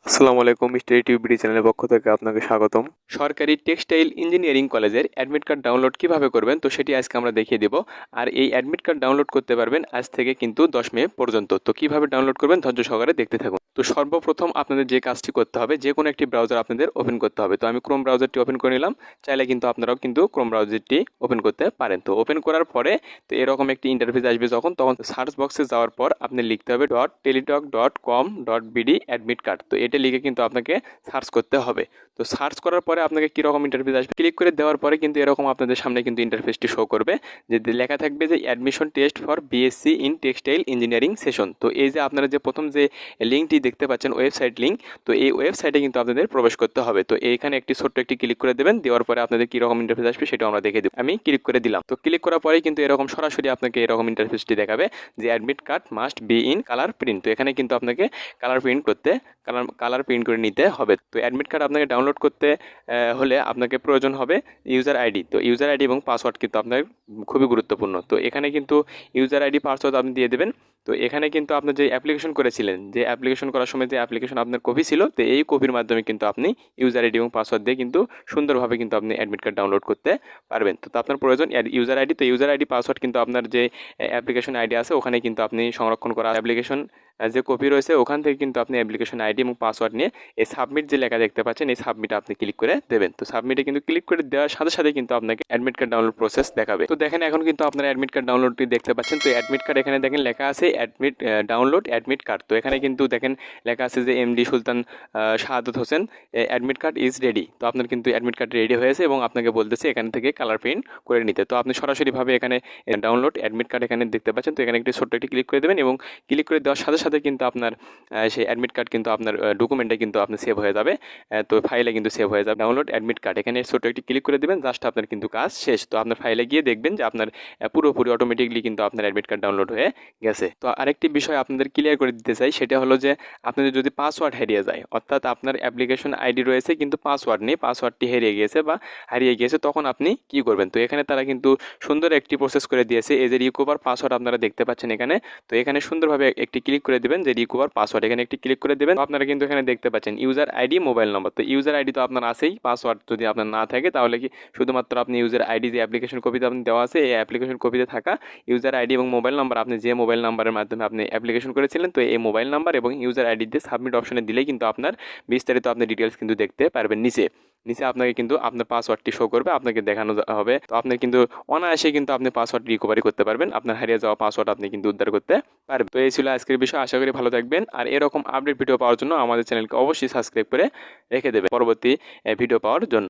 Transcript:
আসসালামু আলাইকুম, study tube চ্যানেলের পক্ষ থেকে আপনাকে স্বাগতম। সরকারি টেক্সটাইল ইঞ্জিনিয়ারিং কলেজের অ্যাডমিট কার্ড ডাউনলোড কিভাবে করবেন তো সেটি আজকে আমরা দেখিয়ে দেব। আর এই অ্যাডমিট কার্ড ডাউনলোড করতে পারবেন আজ থেকে কিন্তু 10 মে পর্যন্ত। তো কিভাবে ডাউনলোড করবেন ধৈর্য সহকারে দেখতে থাকুন। তো সর্বপ্রথম আপনাদের যে কাজটি করতে হবে, যে কোনো একটি ব্রাউজার আপনাদের ওপেন করতে হবে। তো আমি ক্রোম ব্রাউজারটি ওপেন করে নিলাম। চাইলে কিন্তু আপনারাও কিন্তু ক্রোম ব্রাউজারটি ওপেন করতে পারেন। তো ওপেন করার পরে তো এরকম একটি ইন্টারফেস আসবে, তখন সার্চ বক্সে যাওয়ার পর আপনি লিখতে হবে .teletalk.com.bd অ্যাডমিট কার্ড। তো এটা লিখে কিন্তু আপনাকে সার্চ করতে হবে। তো সার্চ করার পরে আপনাকে কীরকম ইন্টারফেস আসবে, ক্লিক করে দেওয়ার পরে কিন্তু এরকম আপনাদের সামনে কিন্তু ইন্টারফেসটি শো করবে, যে লেখা থাকবে যে admission test for BSc in textile engineering session. তো এই যে আপনারা যে প্রথম যে লিঙ্কটি দেখতে পাচ্ছেন, ওয়েবসাইট লিঙ্ক, তো এই ওয়েবসাইটে কিন্তু আপনাদের প্রবেশ করতে হবে। তো এইখানে একটি ছোট্ট একটি ক্লিক করে দেবেন। দেওয়ার পরে আপনাদের কীরকম ইন্টারফেস আসবে সেটাও আমরা দেখে দেবো। আমি ক্লিক করে দিলাম। তো ক্লিক করার পরেই কিন্তু এরকম সরাসরি আপনাকে এরকম ইন্টারফেসটি দেখাবে যে admit card must be in colour print. তো এখানে কিন্তু আপনাকে কালার প্রিন্ট করে নিতে হবে। তো অ্যাডমিট কার্ড আপনাকে ডাউনলোড করতে হলে আপনাকে প্রয়োজন হবে ইউজার আইডি। তো ইউজার আইডি এবং পাসওয়ার্ড কিন্তু আপনার খুবই গুরুত্বপূর্ণ। তো এখানে কিন্তু ইউজার আইডি পাসওয়ার্ড আপনি দিয়ে দেবেন। তো এখানে কিন্তু আপনার যে অ্যাপ্লিকেশন করেছিলেন, যে অ্যাপ্লিকেশন করার সময় যে অ্যাপ্লিকেশন আপনার কপি ছিল, তো এই কপির মাধ্যমে কিন্তু আপনি ইউজার আইডি এবং পাসওয়ার্ড দিয়ে কিন্তু সুন্দরভাবে কিন্তু আপনি অ্যাডমিট কার্ড ডাউনলোড করতে পারবেন। তো আপনার প্রয়োজন ইউজার আইডি। তো ইউজার আইডি পাসওয়ার্ড কিন্তু আপনার যে অ্যাপ্লিকেশন আইডি আছে ওখানে কিন্তু আপনি সংরক্ষণ করা অ্যাপ্লিকেশন যে কপি রয়েছে ওখান থেকে কিন্তু আপনি অ্যাপ্লিকেশন আইডি এবং পাসওয়ার্ড নিয়ে এই সাবমিট যে লেখা দেখতে পাচ্ছেন, এই সাবমিটে আপনি ক্লিক করে দেবেন। তো সাবমিটে কিন্তু ক্লিক করে দেওয়ার সাথে সাথে কিন্তু আপনাকে অ্যাডমিট কার্ড ডাউনলোড প্রসেস দেখাবে। তো দেখেন এখন কিন্তু আপনারা অ্যাডমিট কার্ড ডাউনলোডটি দেখতে পাচ্ছেন। তো অ্যাডমিট কার্ড এখানে দেখেন লেখা আছে ডাউনলোড অ্যাডমিট কার্ড। তো এখানে কিন্তু দেখেন লেখা আছে যে MD Sultan Shahadat Hossain admit card is ready. তো আপনার কিন্তু অ্যাডমিট কার্ড রেডি হয়েছে এবং আপনাকে বলতেছে এখান থেকে কালার প্রিন্ট করে নিতে। তো আপনি সরাসরিভাবে এখানে ডাউনলোড অ্যাডমিট কার্ড এখানে দেখতে পাচ্ছেন। তো এখানে একটি ছোট্ট একটি ক্লিক করে দেবেন এবং ক্লিক করে দেওয়ার সাথে সাথে কিন্তু আপনার সেই অ্যাডমিট কার্ড কিন্তু আপনার ডকুমেন্টে কিন্তু আপনার সেভ হয়ে যাবে। তো ফাইলে কিন্তু সেভ হয়ে যাবে ডাউনলোড অ্যাডমিট কার্ড। এখানে ছোটো একটি ক্লিক করে দেবেন, জাস্ট আপনার কিন্তু কাজ শেষ। তো আপনার ফাইলে গিয়ে দেখবেন যে আপনার পুরোপুরি অটোমেটিকলি কিন্তু আপনার অ্যাডমিট কার্ড ডাউনলোড হয়ে গেছে। তো আরেকটি বিষয় আপনাদের ক্লিয়ার করে দিতে চাই, সেটা হলো যে আপনাদের যদি পাসওয়ার্ড হারিয়ে যায়, অর্থাৎ আপনার অ্যাপ্লিকেশন আইডি রয়েছে কিন্তু পাসওয়ার্ড নেই, পাসওয়ার্ডটি হারিয়ে গিয়েছে তখন আপনি কি করবেন। তো এখানে তারা কিন্তু সুন্দর একটি প্রসেস করে দিয়েছে, এই যে রিকভার পাসওয়ার্ড আপনারা দেখতে পাচ্ছেন এখানে। তো এখানে সুন্দরভাবে একটি ক্লিক করে দেবেন যে রিকভার পাসওয়ার্ড, এখানে একটি ক্লিক করে দেবেন। আপনারা কিন্তু এখানে দেখতে পাচ্ছেন ইউজার আইডি মোবাইল নম্বর। তো ইউজার আইডি তো আপনার আছেই, পাসওয়ার্ড যদি আপনার না থাকে তাহলে কি শুধুমাত্র আপনি ইউজার আইডি যে অ্যাপ্লিকেশন কপিতে আপনি দেওয়া আছে, এই অ্যাপ্লিকেশন কপিতে থাকা ইউজার আইডি এবং মোবাইল নাম্বার, আপনি যে মোবাইল নাম্বারের মাধ্যমে আপনি অ্যাপ্লিকেশন করেছিলেন, তো এই মোবাইল নাম্বার এবং ইউজার আইডি দিয়ে সাবমিট অপশনে দিলেই কিন্তু আপনার বিস্তারিত আপনি ডিটেলস কিন্তু দেখতে পারবেন। নিচে আপনাকে কিন্তু আপনার পাসওয়ার্ডটি শো করবে, আপনাকে দেখানো হবে। তো আপনি কিন্তু অনায়াসে কিন্তু আপনি পাসওয়ার্ড রিকভারি করতে পারবেন, আপনার হারিয়ে যাওয়া পাসওয়ার্ড আপনি কিন্তু উদ্ধার করতে পারবেন। তো এই ছিল আজকের বিষয়, আশা করি ভালো থাকবেন। আর এরকম আপডেট ভিডিও পাওয়ার জন্য আমাদের চ্যানেলকে অবশ্যই সাবস্ক্রাইব করে রেখে দেবেন পরবর্তী ভিডিও পাওয়ার জন্য।